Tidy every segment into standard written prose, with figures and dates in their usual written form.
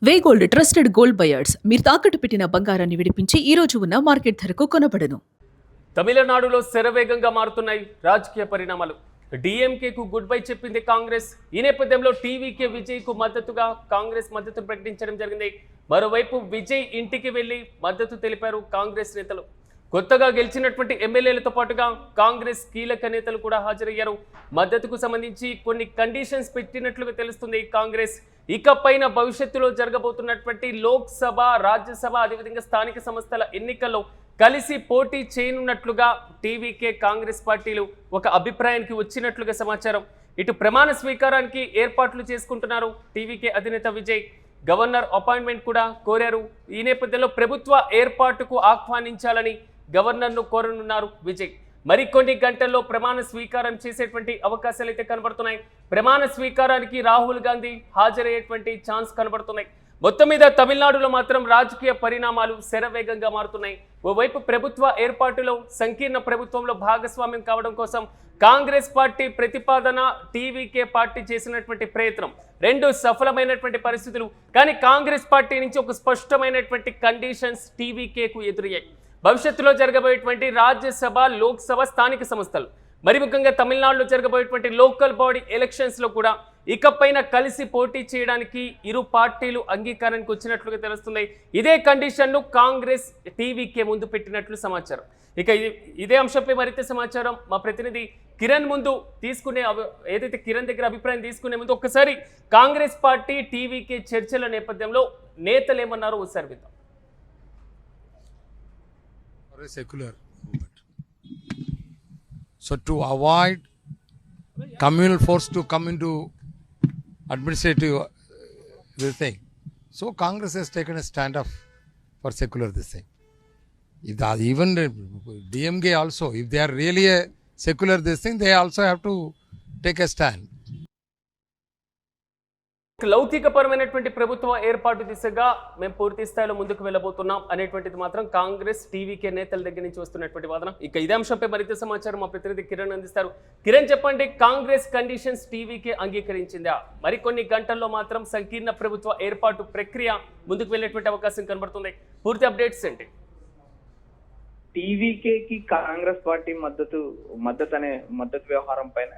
వే gold trusted gold buyers మీరు తాకట్టు పెట్టిన బంగారాన్ని విడిపించి ఈ రోజు ఉన్న మార్కెట్ ధరకు కొనబడను. తమిళనాడులో శరవేగంగా మారుతున్నాయి రాజకీయ పరిణామాలు. డిఎంకేకు గుడ్ బై చెప్పింది కాంగ్రెస్. ఈ నేపథ్యంలో టీవీకే విజయ్కు మద్దతుగా కాంగ్రెస్ మద్దతు ప్రకటించడం జరిగింది. మరోవైపు విజయ్ ఇంటికి వెళ్లి మద్దతు తెలిపారు కాంగ్రెస్ నేతలు. కొత్తగా గెలిచినటువంటి ఎమ్మెల్యేలతో పాటుగా కాంగ్రెస్ కీలక నేతలు కూడా హాజరయ్యారు. మద్దతుకు సంబంధించి కొన్ని కండిషన్స్ పెట్టినట్లుగా తెలుస్తుంది కాంగ్రెస్. ఇకపైన భవిష్యత్తులో జరగబోతున్నటువంటి లోక్సభ, రాజ్యసభ, అదేవిధంగా స్థానిక సంస్థల ఎన్నికల్లో కలిసి పోటీ చేయనున్నట్లుగా టీవీకే కాంగ్రెస్ పార్టీలు ఒక అభిప్రాయానికి వచ్చినట్లుగా సమాచారం. ఇటు ప్రమాణ స్వీకారానికి ఏర్పాట్లు చేసుకుంటున్నారు టీవీకే అధినేత విజయ్. గవర్నర్ అపాయింట్మెంట్ కూడా కోరారు. ఈ నేపథ్యంలో ప్రభుత్వ ఏర్పాటుకు ఆహ్వానించాలని గవర్నర్ను కోరనున్నారు విజయ్. మరికొన్ని గంటల్లో ప్రమాణ స్వీకారం చేసేటువంటి అవకాశాలు అయితే కనబడుతున్నాయి. ప్రమాణ స్వీకారానికి రాహుల్ గాంధీ హాజరయ్యేటువంటి ఛాన్స్ కనబడుతున్నాయి. మొత్తం మీద తమిళనాడులో మాత్రం రాజకీయ పరిణామాలు శరవేగంగా మారుతున్నాయి. ఓవైపు ప్రభుత్వ ఏర్పాటులో సంకీర్ణ ప్రభుత్వంలో భాగస్వామ్యం కావడం కోసం కాంగ్రెస్ పార్టీ ప్రతిపాదన, టీవీకే పార్టీ చేసినటువంటి ప్రయత్నం రెండు సఫలమైనటువంటి పరిస్థితులు. కానీ కాంగ్రెస్ పార్టీ నుంచి ఒక స్పష్టమైనటువంటి కండిషన్స్ టీవీకేకు ఎదురయ్యాయి. భవిష్యత్తులో జరగబోయేటువంటి రాజ్యసభ, లోక్సభ, స్థానిక సంస్థలు, మరి ముఖ్యంగా తమిళనాడులో జరగబోయేటువంటి లోకల్ బాడీ ఎలక్షన్స్లో కూడా ఇకపైన కలిసి పోటీ చేయడానికి ఇరు పార్టీలు అంగీకారానికి వచ్చినట్లుగా తెలుస్తుంది. ఇదే కండిషన్ను కాంగ్రెస్ టీవీకే ముందు పెట్టినట్లు సమాచారం. ఇక ఇదే అంశంపై మరింత సమాచారం మా ప్రతినిధి కిరణ్ ముందు తీసుకునే, ఏదైతే కిరణ్ దగ్గర అభిప్రాయం తీసుకునే ముందు ఒక్కసారి కాంగ్రెస్ పార్టీ టీవీకే చర్చల నేపథ్యంలో నేతలు ఏమన్నారో ఒకసారి విద్దాం. A secular movement. So to avoid communal force to come into administrative this thing, so Congress has taken a stand up for secular this thing. Even DMK also, if they are really a secular this thing, they also have to take a stand. లౌకికపరమైనటువంటి ప్రభుత్వ ఏర్పాటు దిశగా మేము పూర్తి స్థాయిలో ముందుకు వెళ్ళబోతున్నాం అనేటువంటిది మాత్రం Congress TVK నేతల దగ్గర నుంచి వస్తున్నటువంటి వాదన. ఇక ఇదే అంశంపై మరింత సమాచారం మా ప్రతినిధి కిరణ్ అందిస్తారు. కిరణ్, చెప్పండి, కాంగ్రెస్ కండిషన్స్ టీవీకే అంగీకరించిందా? మరికొన్ని గంటల్లో మాత్రం సంకీర్ణ ప్రభుత్వ ఏర్పాటు ప్రక్రియ ముందుకు వెళ్ళేటువంటి అవకాశం కనబడుతుంది. పూర్తి అప్డేట్స్ ఏంటి? టీవీకేకి కాంగ్రెస్ పార్టీ మద్దతు వ్యవహారం పైన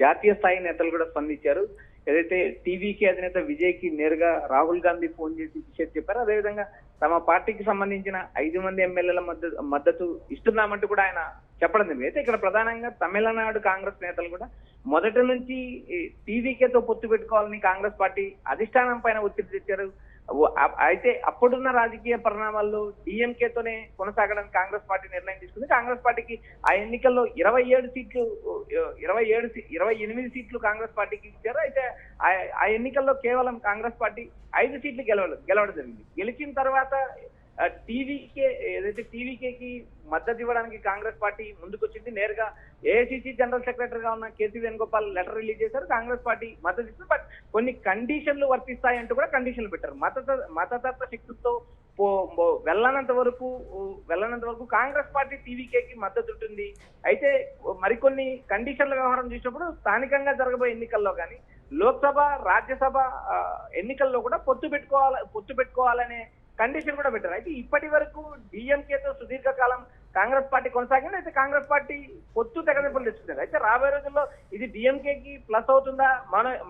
జాతీయ స్థాయి నేతలు కూడా స్పందించారు. ఏదైతే టీవీకే అధినేత విజయ్ కి నేరుగా రాహుల్ గాంధీ ఫోన్ చేసి విషయం చెప్పారు. అదేవిధంగా తమ పార్టీకి సంబంధించిన 5 మంది ఎమ్మెల్యేల మద్దతు ఇస్తున్నామంటూ కూడా ఆయన చెప్పడం జరిగింది. అయితే ఇక్కడ ప్రధానంగా తమిళనాడు కాంగ్రెస్ నేతలు కూడా మొదటి నుంచి టీవీకేతో పొత్తు పెట్టుకోవాలని కాంగ్రెస్ పార్టీ అధిష్టానం పైన ఒత్తిడి తెచ్చారు. అయితే అప్పుడున్న రాజకీయ పరిణామాల్లో డిఎంకేతోనే కొనసాగడానికి కాంగ్రెస్ పార్టీ నిర్ణయం తీసుకుంది. కాంగ్రెస్ పార్టీకి ఆ ఎన్నికల్లో 28 సీట్లు కాంగ్రెస్ పార్టీకి ఇచ్చారు. అయితే ఆ ఎన్నికల్లో కేవలం కాంగ్రెస్ పార్టీ 5 సీట్లు గెలవడం జరిగింది. గెలిచిన తర్వాత టీవీకేకి మద్దతు ఇవ్వడానికి కాంగ్రెస్ పార్టీ ముందుకొచ్చింది. నేరుగా ఏఐసిసి జనరల్ సెక్రటరీగా ఉన్న కేసీ వేణుగోపాల్ లెటర్ రిలీజ్ చేశారు. కాంగ్రెస్ పార్టీ మద్దతు ఇస్తుంది. బట్ కొన్ని కండిషన్లు వర్తిస్తాయంటూ కూడా కండిషన్లు పెట్టారు. మతతత్వ శక్తులతో వెళ్ళనంత వరకు కాంగ్రెస్ పార్టీ టీవీకేకి మద్దతు ఉంటుంది. అయితే మరికొన్ని కండిషన్ల వ్యవహారం చూసినప్పుడు స్థానికంగా జరగబోయే ఎన్నికల్లో కానీ లోక్సభ, రాజ్యసభ ఎన్నికల్లో కూడా పొత్తు పెట్టుకోవాలనే కండిషన్ కూడా పెట్టారు. అయితే ఇప్పటి వరకు డిఎంకేతో సుదీర్ఘకాలం కాంగ్రెస్ పార్టీ కొనసాగింది. అయితే కాంగ్రెస్ పార్టీ పొత్తు తెగదెంపులు తెచ్చుకున్నారు. అయితే రాబోయే రోజుల్లో ఇది డిఎంకేకి ప్లస్ అవుతుందా,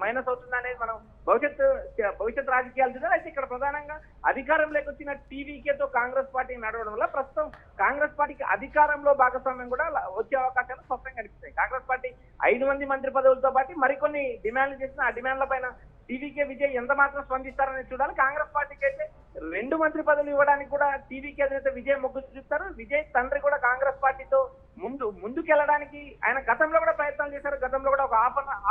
మైనస్ అవుతుందా అనేది మనం భవిష్యత్ రాజకీయాలు చూద్దాం. అయితే ఇక్కడ ప్రధానంగా అధికారంలోకి వచ్చిన టీవీకేతో కాంగ్రెస్ పార్టీ నడవడం వల్ల ప్రస్తుతం కాంగ్రెస్ పార్టీకి అధికారంలో భాగస్వామ్యం కూడా వచ్చే అవకాశాలు స్పష్టంగా కనిపిస్తాయి. కాంగ్రెస్ పార్టీ 5 మంది మంత్రి పదవులతో పాటు మరికొన్ని డిమాండ్లు చేసిన ఆ డిమాండ్ల పైన టీవీకే విజయ్ ఎంత మాత్రం స్పందిస్తారని చూడాలి. కాంగ్రెస్ పార్టీకి అయితే 2 మంత్రి పదవులు ఇవ్వడానికి కూడా టీవీకే అధినేత విజయ్ మొగ్గు చూపుతారు. విజయ్ తండ్రి కూడా కాంగ్రెస్ పార్టీతో ముందుకెళ్ళడానికి ఆయన గతంలో కూడా ప్రయత్నాలు చేశారు. గతంలో కూడా ఒక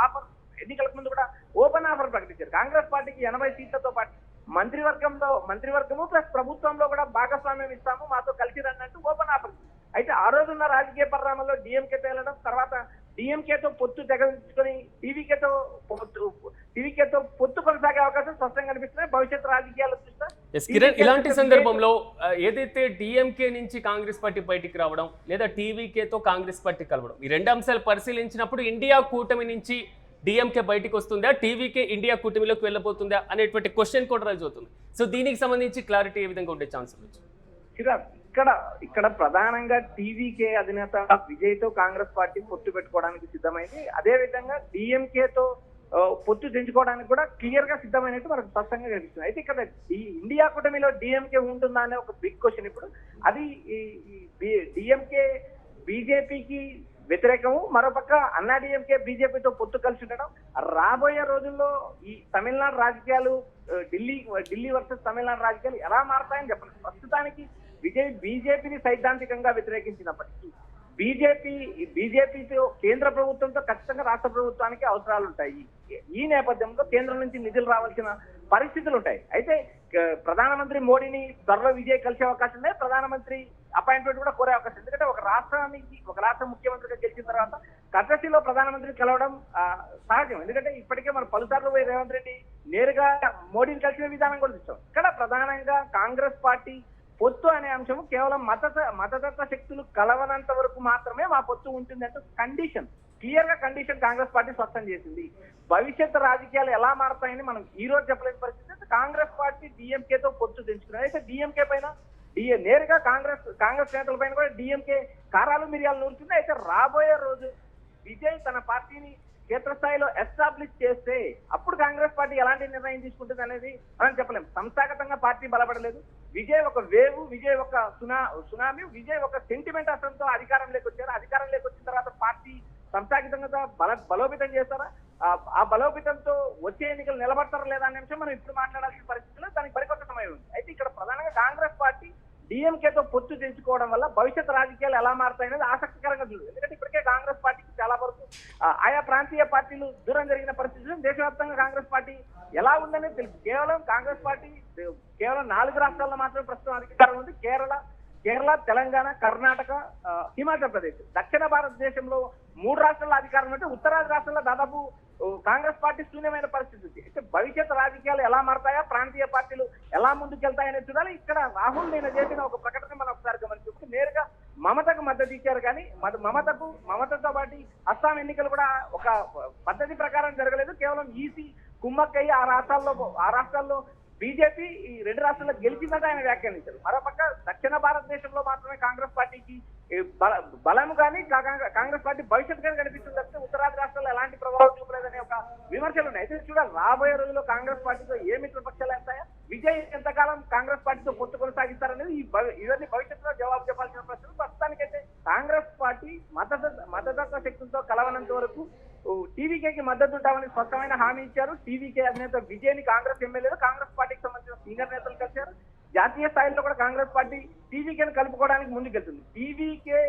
ఆఫర్ ఎన్నికలకు ముందు కూడా ఓపెన్ ఆఫర్ ప్రకటించారు. కాంగ్రెస్ పార్టీకి 80 సీట్లతో పాటు మంత్రివర్గము ప్లస్ ప్రభుత్వంలో కూడా భాగస్వామ్యం ఇస్తాము, మాతో కలిసి రన్నట్టు ఓపెన్ ఆఫర్. అయితే ఆ రోజున్న రాజకీయ పరిణామాల్లో డిఎంకేతో వెళ్ళడం, తర్వాత డిఎంకేతో పొత్తు తెగదించుకొని టీవీకేతో పొత్తు కొనసాగే అవకాశం స్పష్టంగా కనిపిస్తున్నాయి. భవిష్యత్ రాజకీయాలు చూస్తే ఇలాంటి సందర్భంలో ఏదైతే డిఎంకే నుంచి కాంగ్రెస్ పార్టీ బయటికి రావడం లేదా టీవీకేతో కాంగ్రెస్ పార్టీ కలవడం, ఈ రెండు అంశాలు పరిశీలించినప్పుడు ఇండియా కూటమి నుంచి డిఎంకే బయటికి వస్తుందా, టీవీకే ఇండియా కూటమిలోకి వెళ్ళబోతుందా అనేటువంటి క్వశ్చన్ కూడా రైజ్ అవుతుంది. సో దీనికి సంబంధించి క్లారిటీ ఏ విధంగా ఉండే ఛాన్స్ ఉంది? ఇక్కడ ప్రధానంగా టీవీకే అధినేత విజయ్తో కాంగ్రెస్ పార్టీ పొత్తు పెట్టుకోవడానికి సిద్ధమైంది. అదే విధంగా డిఎంకేతో పొత్తు తెంచుకోవడానికి కూడా క్లియర్ గా సిద్ధమైనట్టు మనకు స్పష్టంగా కనిపిస్తుంది. అయితే ఇక్కడ ఈ ఇండియా కూటమిలో డిఎంకే ఉంటుందా అనే ఒక బిగ్ క్వశ్చన్. ఇప్పుడు అది డిఎంకే బీజేపీకి వ్యతిరేకము, మరోపక్క అన్నా డిఎంకే బీజేపీతో పొత్తు కలిసి ఉండడం రాబోయే రోజుల్లో ఈ తమిళనాడు రాజకీయాలు, ఢిల్లీ వర్సెస్ తమిళనాడు రాజకీయాలు ఎలా మారతాయని చెప్పండి. ప్రస్తుతానికి విజయ్ బీజేపీని సైద్ధాంతికంగా వ్యతిరేకించినప్పటికీ బీజేపీతో కేంద్ర ప్రభుత్వంతో ఖచ్చితంగా రాష్ట్ర ప్రభుత్వానికి అవసరాలు ఉంటాయి. ఈ నేపథ్యంలో కేంద్రం నుంచి నిధులు రావాల్సిన పరిస్థితులు ఉంటాయి. అయితే ప్రధానమంత్రి మోడీని త్వరలో విజయ్ కలిసే అవకాశం లేదు. ప్రధానమంత్రి అపాయింట్మెంట్ కూడా కోరే అవకాశం. ఎందుకంటే ఒక రాష్ట్ర ముఖ్యమంత్రిగా గెలిచిన తర్వాత కర్టసీలో ప్రధానమంత్రిని కలవడం సహజం. ఎందుకంటే ఇప్పటికే మనం పలుసార్లు పోయి రేవంత్ రెడ్డి నేరుగా మోడీని కలిసిన విధానం కూడా చూస్తాం. ఇక్కడ ప్రధానంగా కాంగ్రెస్ పార్టీ పొత్తు అనే అంశం కేవలం మతతత్వ శక్తులు కలవనంత వరకు మాత్రమే మా పొత్తు ఉంటుంది అంటే కండిషన్, క్లియర్ గా కండిషన్ కాంగ్రెస్ పార్టీ స్పష్టం చేసింది. భవిష్యత్ రాజకీయాలు ఎలా మారతాయని మనం ఈ రోజు చెప్పలేని పరిస్థితి. కాంగ్రెస్ పార్టీ డిఎంకేతో పొత్తు తెంచుకున్నారు. అయితే డిఎంకే పైన నేరుగా కాంగ్రెస్ నేతల పైన కూడా డిఎంకే కారాలు మిరియాలు నూరుతుంది. అయితే రాబోయే రోజు విజయ్ తన పార్టీని క్షేత్రస్థాయిలో ఎస్టాబ్లిష్ చేస్తే అప్పుడు కాంగ్రెస్ పార్టీ ఎలాంటి నిర్ణయం తీసుకుంటుంది అనేది మనం చెప్పలేం. సంస్థాగతంగా పార్టీ బలపడలేదు. విజయ్ ఒక వేవ్, విజయ్ ఒక సునామీ, విజయ్ ఒక సెంటిమెంట్ అసలుతో అధికారంలోకి వచ్చారు. అధికారంలోకి వచ్చిన తర్వాత పార్టీ సంస్థాగతంగా బలోపేతం చేస్తారా, ఆ బలోపేతంతో వచ్చే ఎన్నికలు నిలబడతారా లేదా అనే అంశం మనం ఇప్పుడు మాట్లాడాల్సిన పరిస్థితుల్లో దానికి పరికొత్త సమయం ఉంది. అయితే ఇక్కడ ప్రధానంగా కాంగ్రెస్ పార్టీ డిఎంకేతో పొత్తు తెంచుకోవడం వల్ల భవిష్యత్ రాజకీయాలు ఎలా మారుతాయనేది ఆసక్తికరంగా చూడదు. ఎందుకంటే ఇప్పటికే కాంగ్రెస్ పార్టీకి చాలా వరకు ఆయా ప్రాంతీయ పార్టీలు దూరం జరిగిన పరిస్థితుల్లో దేశవ్యాప్తంగా కాంగ్రెస్ పార్టీ ఎలా ఉందనేది తెలుసు. కాంగ్రెస్ పార్టీ కేవలం 4 రాష్ట్రాల్లో మాత్రమే ప్రస్తుతం అధికారం ఉంది. కేరళ, తెలంగాణ, కర్ణాటక, హిమాచల్ ప్రదేశ్. దక్షిణ భారతదేశంలో 3 రాష్ట్రాల అధికారం అంటే ఉత్తరాది రాష్ట్రాల్లో దాదాపు కాంగ్రెస్ పార్టీ శూన్యమైన పరిస్థితి ఉంది. అయితే భవిష్యత్ రాజకీయాలు ఎలా మారతాయా, ప్రాంతీయ పార్టీలు ఎలా ముందుకెళ్తాయనేది చూడాలి. ఇక్కడ రాహుల్ నేను చేసిన ఒక ప్రకటన మనం ఒకసారి గమనించుకుంటే నేరుగా మమతకు మద్దతు ఇచ్చారు. కానీ మమతతో పాటు అస్సాం ఎన్నికలు కూడా ఒక పద్ధతి ప్రకారం జరగలేదు. కేవలం ఈసీ కుమ్మక్కయ్యి ఆ రాష్ట్రాల్లో బీజేపీ ఈ 2 రాష్ట్రాల్లో గెలిచిందంటే ఆయన వ్యాఖ్యానించారు. మరోపక్క దక్షిణ భారతదేశంలో మాత్రమే కాంగ్రెస్ పార్టీకి బలం కానీ కాంగ్రెస్ పార్టీ భవిష్యత్తు కానీ కనిపిస్తుంది తప్పితే ఉత్తరాది రాష్ట్రాల్లో ఎలాంటి ప్రభావం చూపలేదనే ఒక విమర్శలు ఉన్నాయి. అయితే చూడాలి రాబోయే రోజుల్లో కాంగ్రెస్ పార్టీతో ఏ మిత్రపక్షాలు వేస్తాయా, విజయ్ ఎంతకాలం కాంగ్రెస్ పార్టీతో పొత్తు కొనసాగిస్తారనేది ఇవన్నీ భవిష్యత్తులో జవాబు చెప్పాల్సిన ప్రశ్నలు. ప్రస్తుతానికైతే కాంగ్రెస్ పార్టీ మతతత్వ శక్తులతో కలవనంత వరకు టీవీకేకి మద్దతు ఉంటామని స్పష్టమైన హామీ ఇచ్చారు. టీవీకే అధినేత విజయ్ ని కాంగ్రెస్ ఎమ్మెల్యేలు కాంగ్రెస్ పార్టీకి సంబంధించిన సీనియర్ నేతలు కలిశారు. జాతీయ స్థాయిలో కూడా కాంగ్రెస్ పార్టీ టీవీకేని కలుపుకోవడానికి ముందుకెళ్తుంది. టీవీకే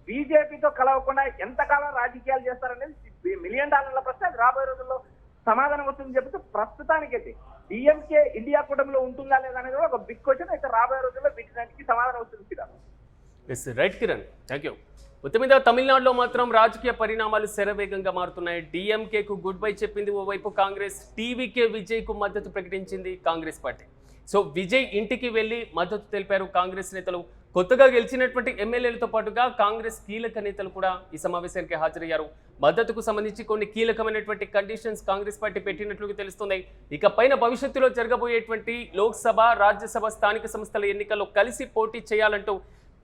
బీజేపీతో కలవకుండా ఎంతకాలం రాజకీయాలు చేస్తారనేది $1 మిలియన్ ప్రశ్న. అది రాబోయే రోజుల్లో సమాధానం వస్తుందని చెప్తే ప్రస్తుతానికైతే డిఎంకే ఇండియా కూటమిలో ఉంటుందా లేదా అనేది కూడా ఒక బిగ్ క్వశ్చన్. అయితే రాబోయే రోజుల్లో వీటికి సమాధానం వస్తుంది. Right Kiran, thank you. మొత్తం మీద తమిళనాడులో మాత్రం రాజకీయ పరిణామాలు శరవేగంగా మారుతున్నాయి. డిఎంకేకు గుడ్ బై చెప్పింది ఓవైపు కాంగ్రెస్, టీవీకే విజయ్కు మద్దతు ప్రకటించింది కాంగ్రెస్ పార్టీ. సో విజయ్ ఇంటికి వెళ్లి మద్దతు తెలిపారు కాంగ్రెస్ నేతలు. కొత్తగా గెలిచినటువంటి ఎమ్మెల్యేలతో పాటుగా కాంగ్రెస్ కీలక నేతలు కూడా ఈ సమావేశానికి హాజరయ్యారు. మద్దతుకు సంబంధించి కొన్ని కీలకమైనటువంటి కండిషన్స్ కాంగ్రెస్ పార్టీ పెట్టినట్లుగా తెలుస్తుంది. ఇక పైన భవిష్యత్తులో జరగబోయేటువంటి లోక్సభ, రాజ్యసభ, స్థానిక సంస్థల ఎన్నికల్లో కలిసి పోటీ చేయాలంటూ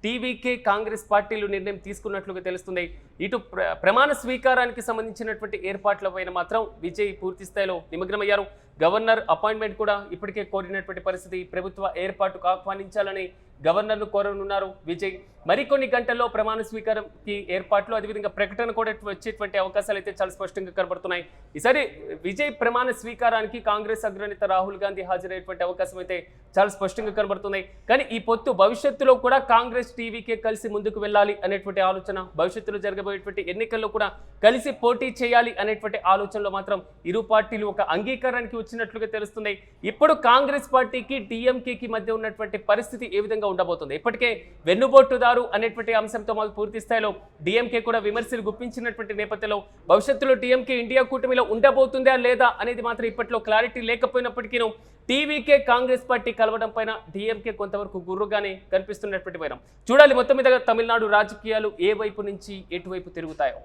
టీవీకే, కాంగ్రెస్ పార్టీలు నిర్ణయం తీసుకున్నట్లుగా తెలుస్తుంది. ఇటు ప్రమాణ స్వీకారానికి సంబంధించినటువంటి ఏర్పాట్ల పైన మాత్రం విజయ్ పూర్తి స్థాయిలో నిమగ్నమయ్యారు. గవర్నర్ అపాయింట్మెంట్ కూడా ఇప్పటికే కోరినటువంటి పరిస్థితి. ప్రభుత్వ ఏర్పాటుకు ఆహ్వానించాలని గవర్నర్ను కోరనున్నారు విజయ్. మరికొన్ని గంటల్లో ప్రమాణ స్వీకారంకి ఏర్పాట్లు, అదేవిధంగా ప్రకటన కూడా వచ్చేటువంటి అవకాశాలు అయితే చాలా స్పష్టంగా కనబడుతున్నాయి. ఈసారి విజయ్ ప్రమాణ స్వీకారానికి కాంగ్రెస్ అగ్రనేత రాహుల్ గాంధీ హాజరయ్యేటువంటి అవకాశం అయితే చాలా స్పష్టంగా కనబడుతున్నాయి. కానీ ఈ పొత్తు భవిష్యత్తులో కూడా కాంగ్రెస్, టీవీకే కలిసి ముందుకు వెళ్ళాలి అనేటువంటి ఆలోచన, భవిష్యత్తులో జరగబోయేటువంటి ఎన్నికల్లో కూడా కలిసి పోటీ చేయాలి అనేటువంటి ఆలోచనలో మాత్రం ఇరు పార్టీలు ఒక అంగీకారానికి వచ్చినట్లుగా తెలుస్తుంది. ఇప్పుడు కాంగ్రెస్ పార్టీకి, డిఎంకేకి మధ్య ఉన్నటువంటి పరిస్థితి ఏ విధంగా ఉండబోతుంది? ఇప్పటికే వెన్నుబోట్టుదారు అనేటువంటి అంశంతో మాకు పూర్తి స్థాయిలో డిఎంకే కూడా విమర్శలు గుప్పించినటువంటి నేపథ్యంలో భవిష్యత్తులో డిఎంకే ఇండియా కూటమిలో ఉండబోతుందా లేదా అనేది మాత్రం ఇప్పట్లో క్లారిటీ లేకపోయినప్పటికీ టీవీకే, కాంగ్రెస్ పార్టీ కలవడం పైన డిఎంకే కొంతవరకు గుర్రుగానే కనిపిస్తున్నటువంటి వైరం. చూడాలి మొత్తం మీద తమిళనాడు రాజకీయాలు ఏ వైపు నుంచి ఎటువైపు తిరుగుతాయో.